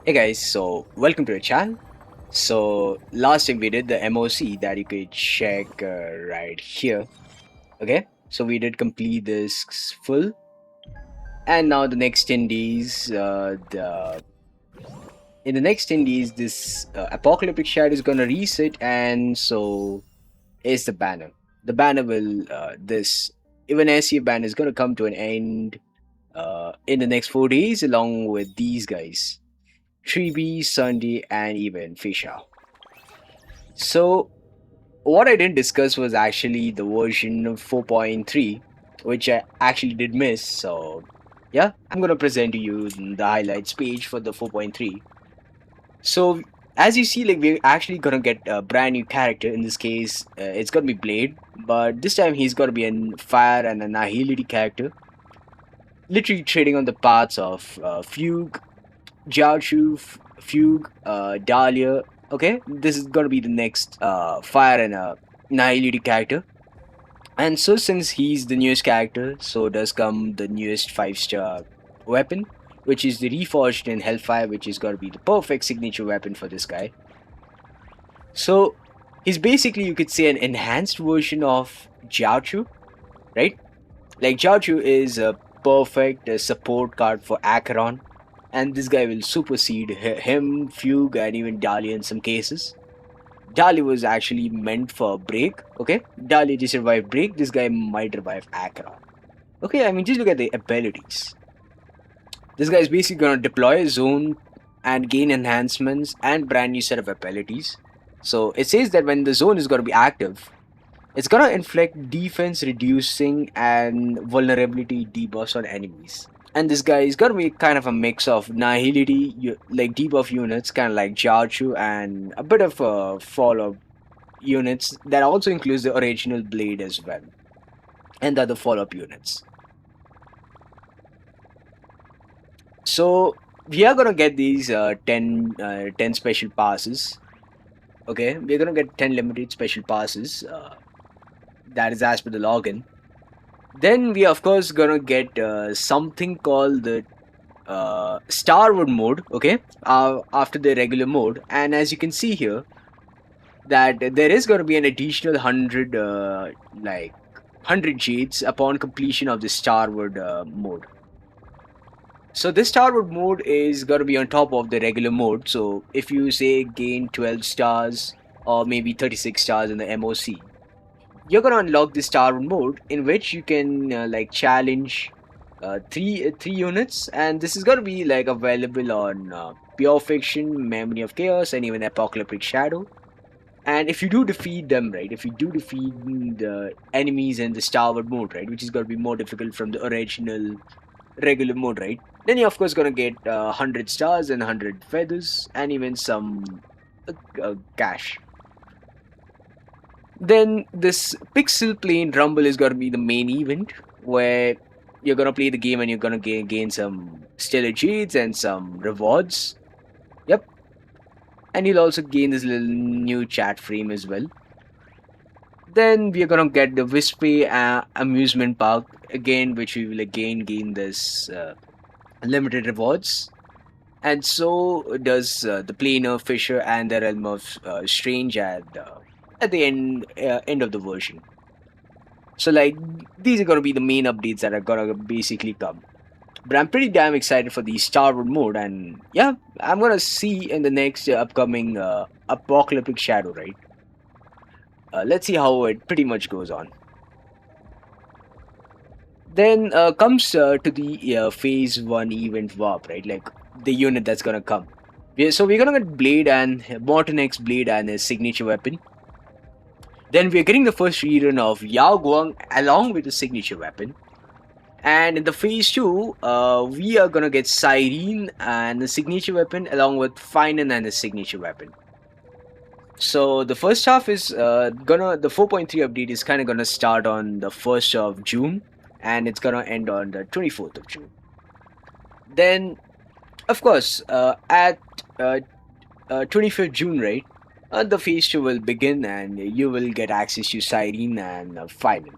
Hey guys, so welcome to the channel. So last time we did the MOC that you could check right here. Okay, so we did complete this full, and now the next 10 days, the in the next 10 days, this Apocalyptic Shadow is gonna reset, and so is the banner. The banner will this even SC banner is gonna come to an end in the next 4 days, along with these guys. 3B, Sunday, and even Fisher. So, what I didn't discuss was actually the version of 4.3, which I actually did miss. So, yeah, I'm gonna present to you the highlights page for the 4.3. So, as you see, like we're actually gonna get a brand new character. In this case, it's gonna be Blade, but this time he's gonna be a Fire and a Nihility character, literally trading on the paths of Fugue, Jiaochu, Fugue, Dahlia. Okay, this is gonna be the next Fire and Nihility character. And so, since he's the newest character, so does come the newest 5-star weapon, which is the Reforged in Hellfire, which is gonna be the perfect signature weapon for this guy. So, he's basically, you could say, an enhanced version of Jiaochu, right? Like, Jiaochu is a perfect support card for Acheron, and this guy will supersede him, Fugue, and even Dahlia in some cases. Dahlia was actually meant for break, okay? Dahlia just survived break, this guy might revive Acheron. Okay, I mean, just look at the abilities. This guy is basically gonna deploy a zone and gain enhancements and brand new set of abilities. So it says that when the zone is gonna be active, it's gonna inflict defense reducing and vulnerability debuffs on enemies. And this guy is gonna be kind of a mix of Nihility, like debuff units, kind of like Jiaochu, and a bit of follow units that also includes the original Blade as well, and the other follow-up units. So we are gonna get these 10 special passes. Okay, we're gonna get 10 limited special passes. That is as per the login. Then we of course gonna get something called the Starward Mode. Okay, after the regular mode, and as you can see here, that there is gonna be an additional 100 like 100 jades upon completion of the Starward mode. So this Starward mode is gonna be on top of the regular mode. So if you say gain 12 stars or maybe 36 stars in the MOC, you're gonna unlock the Starward mode in which you can like challenge three units, and this is gonna be like available on Pure Fiction, Memory of Chaos, and even Apocalyptic Shadow. And if you do defeat them, right, if you do defeat the enemies in the Starward mode, right, which is gonna be more difficult from the original regular mode, right, then you're of course gonna get 100 stars and 100 feathers and even some cash. Then this Pixel Plane Rumble is gonna be the main event where you're gonna play the game and you're gonna gain some Stellar Jades and some rewards. Yep. And you'll also gain this little new chat frame as well. Then we are gonna get the Wispy amusement park again, which we will again gain this limited rewards. And so does the Planar Fisher and the Realm of Strange at the end of the version. So like these are gonna be the main updates that are gonna basically come. But I'm pretty damn excited for the Starward mode, and yeah, I'm gonna see in the next upcoming Apocalyptic Shadow, right? Let's see how it pretty much goes on. Then comes to the phase 1 event warp, right? Like the unit that's gonna come. So we're gonna get Blade and Mortenax Blade and his signature weapon. Then we're getting the first rerun of Yao Guang along with the signature weapon. And in the phase 2, we are gonna get Cyrene and the signature weapon along with Phainon and the signature weapon. So the first half is the 4.3 update is kind of gonna start on the 1st of June, and it's gonna end on the 24th of June. Then, of course, at 25th June, right, the phase 2 will begin, and you will get access to Cyrene and Phainon.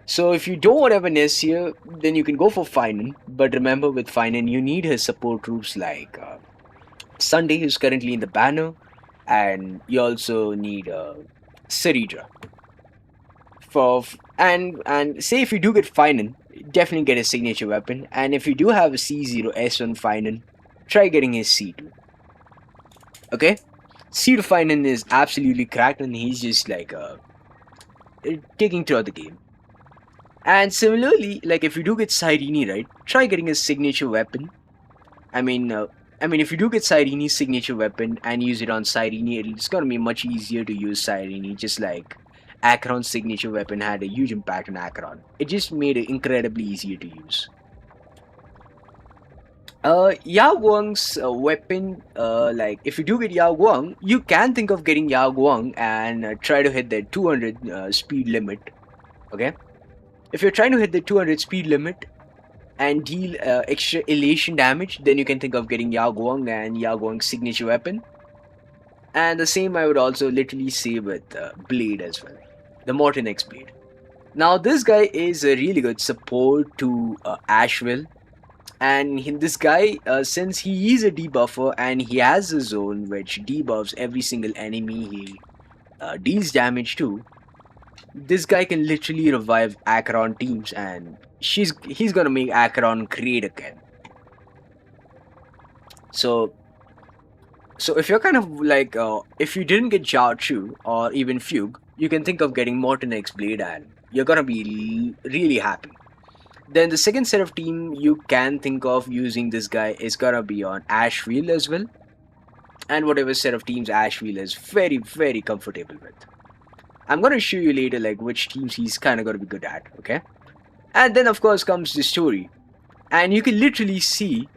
So if you don't have an S here, then you can go for Phainon. But remember, with Phainon, you need his support troops like Sunday, who's currently in the banner, and you also need Sarita and say if you do get Phainon, definitely get his signature weapon, and if you do have a C0S1 Phainon, try getting his C2. Okay, C2 Phainon is absolutely cracked, and he's just like taking throughout the game. And similarly, like if you do get Cyrene, right, try getting his signature weapon. I mean, uh, if you do get Cyrene's signature weapon and use it on Cyrene, it's gonna be much easier to use Cyrene, just like Acheron's signature weapon had a huge impact on Acheron. It just made it incredibly easier to use. Yao Guang's weapon, like if you do get Yao Guang, you can think of getting Yao Guang and try to hit that 200 speed limit. Okay, if you're trying to hit the 200 speed limit and deal extra elation damage, then you can think of getting Yao Guang and Yao Guang's signature weapon. And the same I would also literally say with Blade as well, the Mortenax Blade. Now this guy is a really good support to Asheville, and this guy, since he is a debuffer and he has a zone which debuffs every single enemy he deals damage to, this guy can literally revive Acheron teams, and he's gonna make Acheron great again. So if you're kind of like if you didn't get Zhao Chu or even Fugue, you can think of getting Mortenax Blade, and you're gonna be really happy. Then the second set of team you can think of using this guy is gonna be on Ashfield as well, and whatever set of teams Ashfield is very comfortable with. I'm gonna show you later like which teams he's kind of gonna be good at. Okay, and then of course comes the story, and you can literally see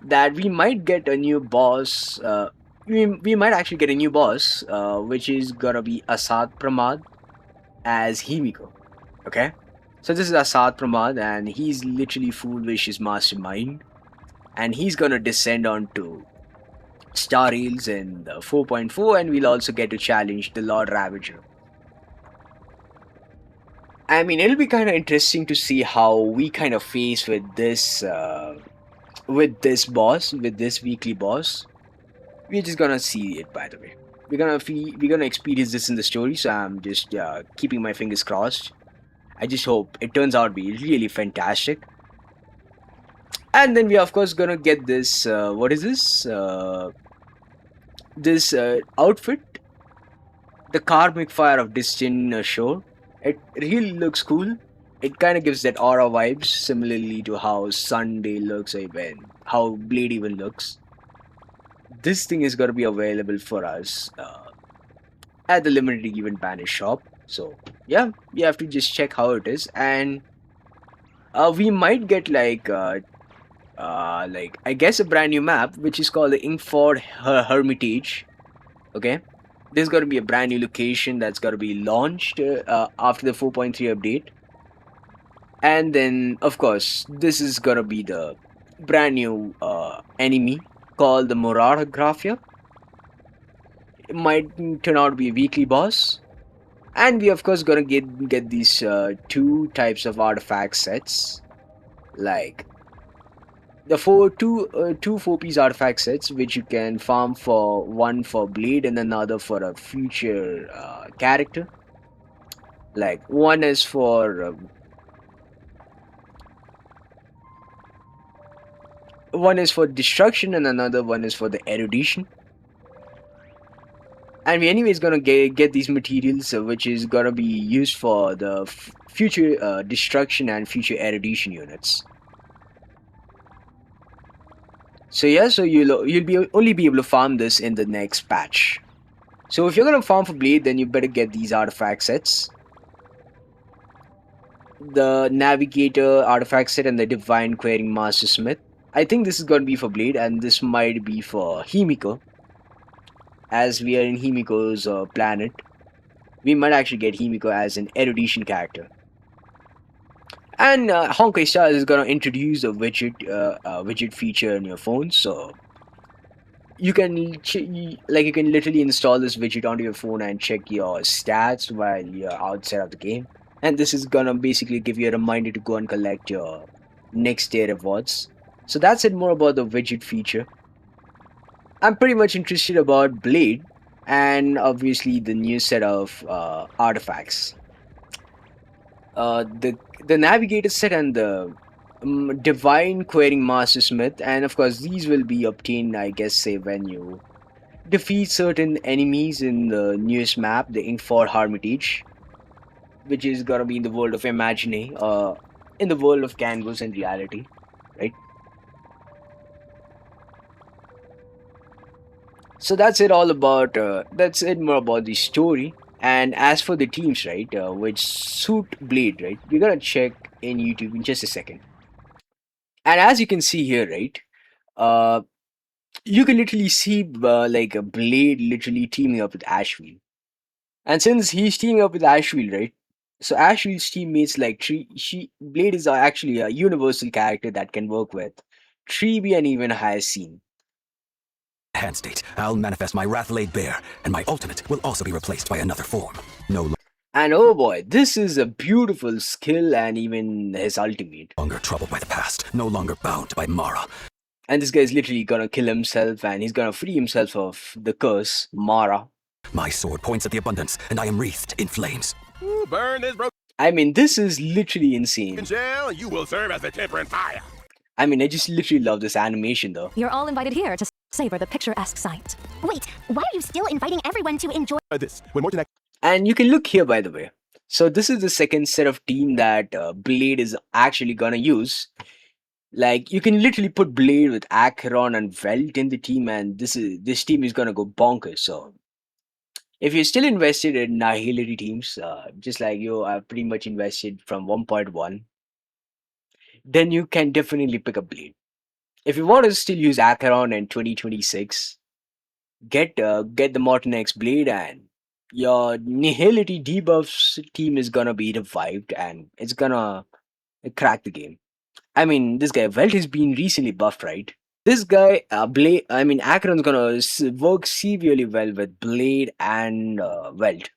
that we might get a new boss. We might actually get a new boss, which is gonna be Asad Pramad as Himiko. Okay, so this is Asad Pramad, and he's literally Foolwish's mastermind, and he's gonna descend onto Star Rails in the 4.4, and we'll also get to challenge the Lord Ravager. I mean, it'll be kind of interesting to see how we kind of face with this boss, with this weekly boss. We're just gonna see it, by the way. We're gonna experience this in the story, so I'm just keeping my fingers crossed. I just hope it turns out to be really fantastic. And then we are of course gonna get this. What is this? This outfit, the Karmic Fire of Distant Shore. It really looks cool. It kind of gives that aura vibes, similarly to how Sunday looks, even how Blade even looks. This thing is gonna be available for us at the limited event banner shop. So yeah, you have to just check how it is, and we might get like I guess a brand new map which is called the Inkford Hermitage. Okay, there's gonna be a brand new location that's gonna be launched after the 4.3 update. And then, of course, this is gonna be the brand new enemy called the Mortenax. It might turn out to be a weekly boss. And we, of course, gonna get these two types of artifact sets, like the two 4-piece artifact sets, which you can farm for one for Blade and another for a future character. Like one is for destruction and another one is for the erudition. And we anyways gonna get these materials which is gonna be used for the future destruction and future erudition units. So yeah, so you'll be only be able to farm this in the next patch. So if you're gonna farm for Blade, then you better get these artifact sets. The Navigator artifact set and the Divine Querying Master Smith. I think this is gonna be for Blade, and this might be for Himiko. As we are in Himiko's planet, we might actually get Himiko as an erudition character. And Honkai Stars is gonna introduce a widget feature in your phone, so you can literally install this widget onto your phone and check your stats while you're outside of the game. And this is gonna basically give you a reminder to go and collect your next day rewards. So that's it more about the widget feature. I'm pretty much interested about Blade and obviously the new set of artifacts. The Navigator set and the Divine Querying Master Smith, and of course these will be obtained, I guess, say when you defeat certain enemies in the newest map, the Inkfor Hermitage, which is gonna be in the world of Imagining, in the world of Canvas and reality, right? So that's it all about. That's it more about the story. And as for the teams, right, which suit Blade, right, we're gonna check in YouTube in just a second. And as you can see here, right, uh, you can literally see like a Blade literally teaming up with Ashfield. And since he's teaming up with Ashfield, right? So Ashfield's teammates like Tree, Blade is actually a universal character that can work with Treeby and even Hyacine. Hand state, I'll manifest my wrath laid bare, and my ultimate will also be replaced by another form. And oh boy, this is a beautiful skill, and even his ultimate. Longer troubled by the past, no longer bound by Mara. And this guy's literally gonna kill himself, and he's gonna free himself of the curse, Mara. My sword points at the abundance, and I am wreathed in flames. Ooh, burn this broken I mean, this is literally insane. shell, you will serve as the temperate fire. I mean, I just literally love this animation though. You're all invited here to savor the picturesque sight. Wait, why are you still inviting everyone to enjoy This, when Mortenax And you can look here, by the way. So this is the second set of team that Blade is actually gonna use. Like you can literally put Blade with Acheron and Welt in the team, and this team is gonna go bonkers. So if you're still invested in Nihility teams, just like you are pretty much invested from 1.1, then you can definitely pick up Blade. If you want to still use Acheron in 2026, get the Mortenax Blade, and your Nihility debuffs team is gonna be revived and it's gonna crack the game. I mean, this guy Welt has been recently buffed, right? This guy Blade, I mean, Acheron's gonna work severely well with Blade and Welt.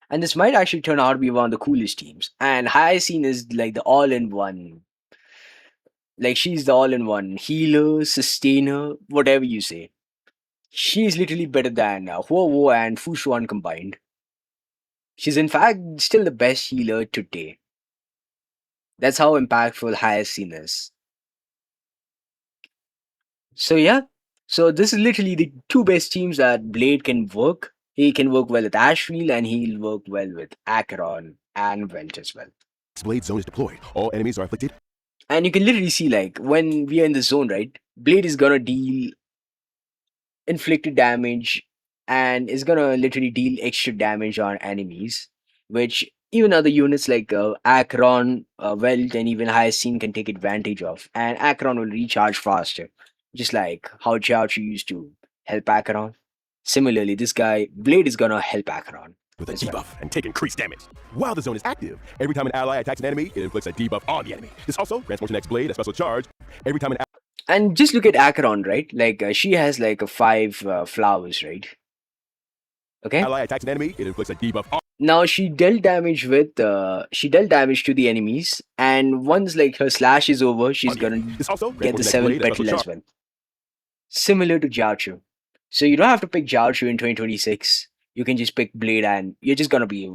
And this might actually turn out to be one of the coolest teams. And Hyacine is like the all-in-one. Like she's the all-in-one healer, sustainer, whatever you say. She's literally better than Huo and Fushuan combined. She's in fact still the best healer today. That's how impactful Hyacine is. So yeah, so this is literally the two best teams that Blade can work. He can work well with Ashfield and he'll work well with Acheron and Welt as well. Blade zone is deployed. All enemies are afflicted. And you can literally see like when we are in the zone, right? Blade is gonna deal inflicted damage and is gonna literally deal extra damage on enemies, which even other units like Acheron, Welt, and even Hyacine can take advantage of. And Acheron will recharge faster, just like how Jiaochu used to help Acheron. Similarly, this guy Blade is gonna help Acheron With a as well. debuff and take increased damage. While the zone is active, every time an ally attacks an enemy, it inflicts a debuff on the enemy. This also grants Mortenax Blade a special charge. Every time an And just look at Acheron, right? Like she has like a 5 flowers, right? Okay. ally attacks an enemy, it inflicts a debuff on. Now she dealt damage to the enemies, and once like her slash is over, she's gonna This also get the grants Mortenax 7th Blade a special petal as charge. well. Similar to Jiaochu. So you don't have to pick Jiaochu in 2026. You can just pick Blade and you're just gonna be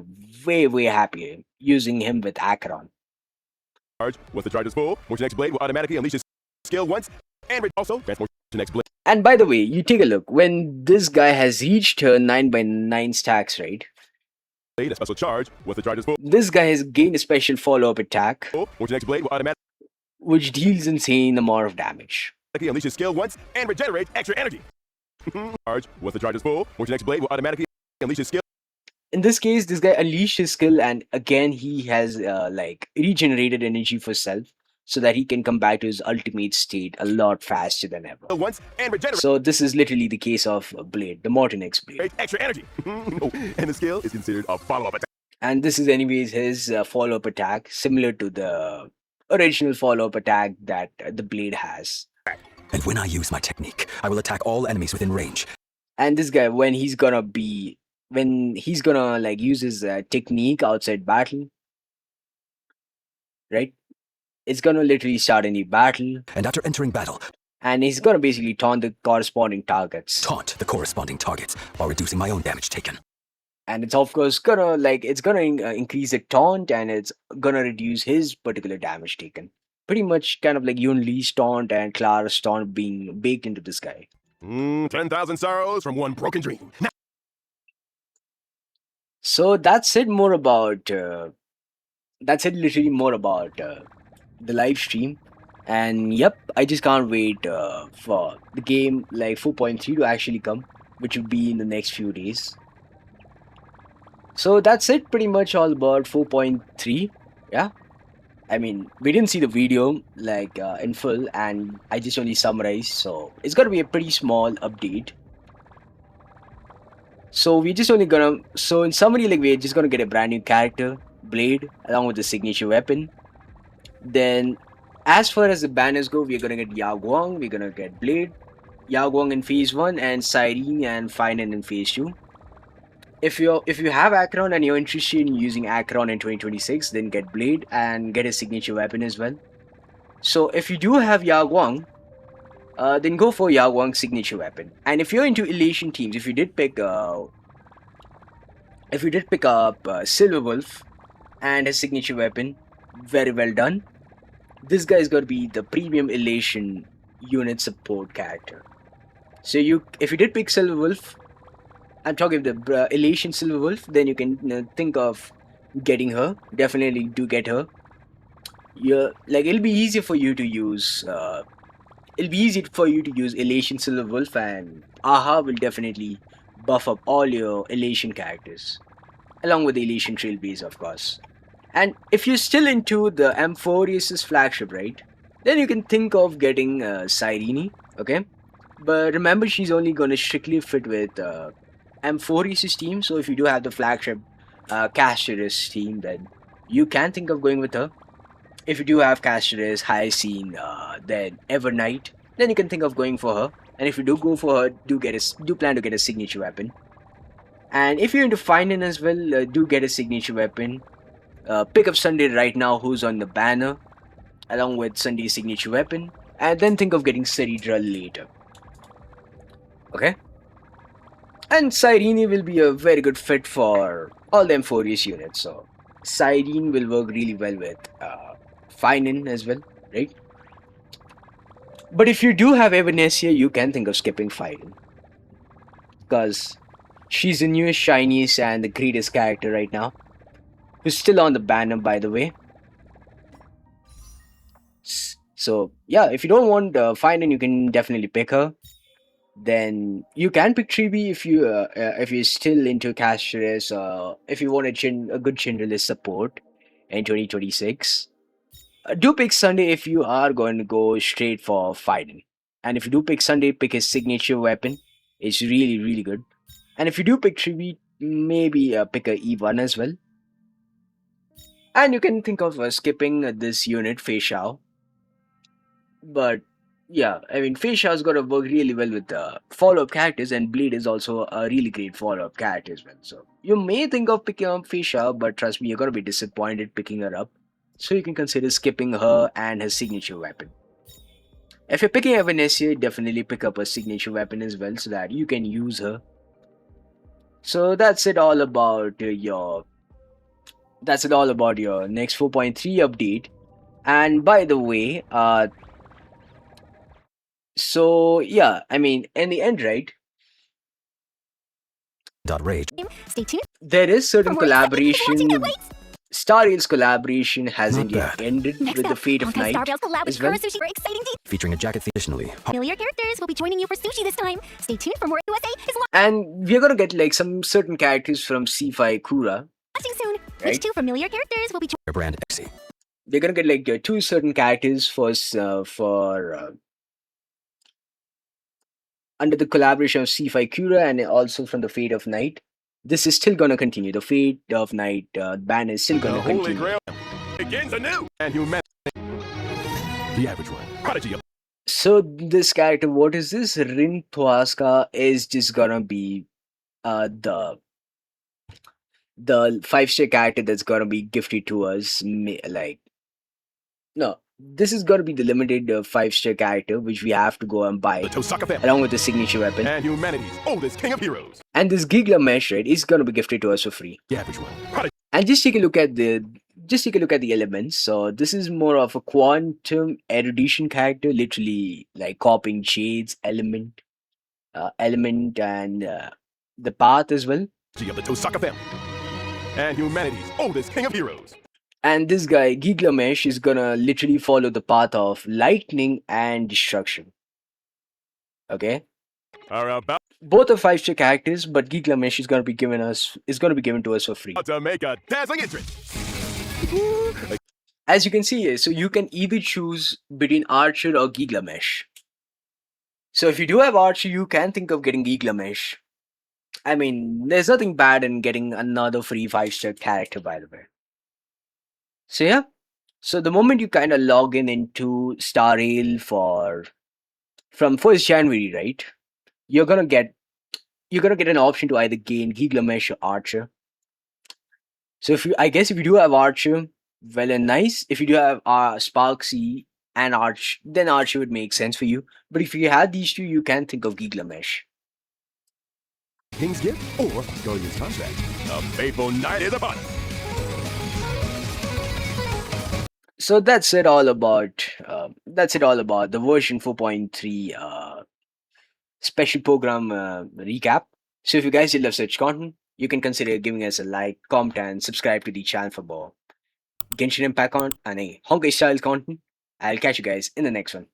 way, way happier using him with Acheron. Charge. Once the charge is full, Mortenax Blade will automatically unleash his skill once, and also grants Mortenax Blade And by the way, you take a look, when this guy has reached her 9x9 stacks, right? a special charge. Once the charge is full, This guy has gained a special follow-up attack, Mortenax Blade will automatically which deals insane amount of damage. unleash his skill once and regenerate extra energy. Charge. Once the charge is full, Mortenax Blade will automatically unleash his skill. In this case, this guy unleashed his skill, and again he has like regenerated energy for self, so that he can come back to his ultimate state a lot faster than ever. Once and regenerate So this is literally the case of Blade, the Mortenax Blade. extra energy. And the skill is considered a follow-up attack. And this is anyways his follow-up attack, similar to the original follow-up attack that the Blade has. And when I use my technique, I will attack all enemies within range. And this guy, when he's gonna like use his technique outside battle, right? It's gonna literally start any battle. And after entering battle, and he's gonna basically taunt the corresponding targets. Taunt the corresponding targets while reducing my own damage taken. And it's of course gonna increase the taunt, and it's gonna reduce his particular damage taken. Pretty much kind of like Yunli's taunt and Clara's taunt being baked into this guy. 10,000 sorrows from one broken dream. Now So that's it. More about that's it. Literally more about the live stream. And yep, I just can't wait for the game like 4.3 to actually come, which will be in the next few days. So that's it, pretty much all about 4.3. Yeah, I mean, we didn't see the video like in full, and I just only summarized, so it's gonna be a pretty small update. So we're just only gonna, so in summary, like we're just gonna get a brand new character, Blade, along with the signature weapon. Then, as far as the banners go, we're gonna get Yao Guang, we're gonna get Blade, Yao Guang in phase 1, and Cyrene and Phainon in phase 2. If you have Acheron and you're interested in using Acheron in 2026, then get Blade and get a signature weapon as well. So if you do have Yao Guang, then go for Yao Guang's signature weapon. And if you're into Elation teams, if you did pick up Silver Wolf and his signature weapon, very well done. This guy is going to be the premium Elation unit support character. So if you did pick Silver Wolf, I'm talking the Elation Silver Wolf, then you can think of getting her. Definitely do get her. It'll be easier for you to use. It'll be easy for you to use Elation Silver Wolf, and Aha will definitely buff up all your Elation characters, along with the Elation Trailblazer, of course. And if you're still into the M4 flagship, right, then you can think of getting Cyrene, okay? But remember, she's only gonna strictly fit with M4 team, so if you do have the flagship Caster's team, then you can think of going with her. If you do have Caster's, Hyacine, then Evernight, then you can think of going for her. And if you do go for her, do plan to get a signature weapon. And if you're into Phainon as well, do get a signature weapon. Pick up Sunday right now, who's on the banner, along with Sunday's signature weapon, and then think of getting Cerebral later. Okay? And Cyrene will be a very good fit for all the M4 units, so Cyrene will work really well with Phainon as well, right? But if you do have Evanescence, you can think of skipping Phainon, because she's the newest, shiniest, and the greatest character right now, who's still on the banner, by the way. So yeah, if you don't want Phainon, you can definitely pick her. Then you can pick Tribi if you're still into Caster's, if you want a good Chindralist support in 2026. Do pick Sunday if you are going to go straight for Phainon. And if you do pick Sunday, pick his signature weapon. It's really, really good. And if you do pick Tribi, maybe pick a E1 as well. And you can think of skipping this unit, Fei Shao. But yeah, I mean, Fei Shao's got to work really well with the follow-up characters, and Blade is also a really great follow-up character as well. So you may think of picking up Fei Shao, but trust me, you're going to be disappointed picking her up. So you can consider skipping her and her signature weapon. If you're picking Evanescence, definitely pick up a signature weapon as well, so that you can use her. So that's it all about your next 4.3 update. And by the way, so yeah, I mean, in the end, right, Rage. Stay tuned there is certain for more exciting collaboration. watching awaits. Star Rail's collaboration hasn't Not yet bad. ended Next with the up, Fate of Honkai Night Star Rail's collab with as well. Sushi for exciting details. Featuring a jacket. Additionally, Familiar characters will be joining you for sushi this time. Stay tuned for more USA is And we're gonna get like some certain characters from C5 Kura. launching soon. Right. Which two familiar characters will be their brand XC. We're gonna get like two certain characters for under the collaboration of C5 Kura and also from the Fate of Night. This is still gonna continue. The Fate of Night ban is still the gonna Holy continue. Grail begins anew. And humanity. The average one. Prodigy of So this character, what is this? Rin Tohsaka is just gonna be the 5-star character that's gonna be gifted to us. No, this is going to be the limited 5-star character, which we have to go and buy The Tohsaka family. along with the signature weapon. And humanity's oldest king of heroes. And this Gilgamesh, right, is going to be gifted to us for free. The average one. Prodigy. And just take a look at the elements. So this is more of a quantum erudition character, literally like copying Jade's element, and the path as well. Of the Tohsaka family. And humanity's oldest king of heroes. And this guy, Gilgamesh, is gonna literally follow the path of lightning and destruction. Okay? Are about Both are 5-star characters, but Gilgamesh is gonna be given to us for free. to make a dazzling entrance. As you can see here, so you can either choose between Archer or Gilgamesh. So if you do have Archer, you can think of getting Gilgamesh. I mean, there's nothing bad in getting another free 5-star character, by the way. So yeah, so the moment you kind of log in into Star Rail from 1st January, right? You're gonna get an option to either gain Gilgamesh or Archer. So if you do have Archer, well and nice. If you do have Sparksy and Arch, then Archer would make sense for you. But if you had these two, you can think of Gilgamesh. King's gift or Guardian's contract. A faithful knight is upon us. So that's it all about the version 4.3 special program recap. So if you guys did love such content, you can consider giving us a like, comment, and subscribe to the channel for more Genshin Impact and a Honkai style content. I'll catch you guys in the next one.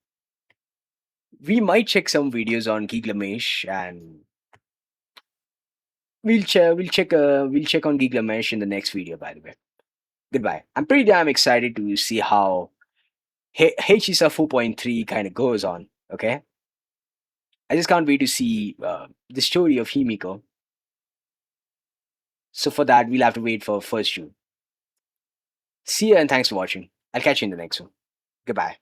We might check some videos on Gilgamesh, and we'll check on Gilgamesh in the next video, by the way. Goodbye. I'm pretty damn excited to see how HSR 4.3 kind of goes on. Okay, I just can't wait to see the story of Himiko. So for that, we'll have to wait for 1st June. See ya and thanks for watching. I'll catch you in the next one. Goodbye.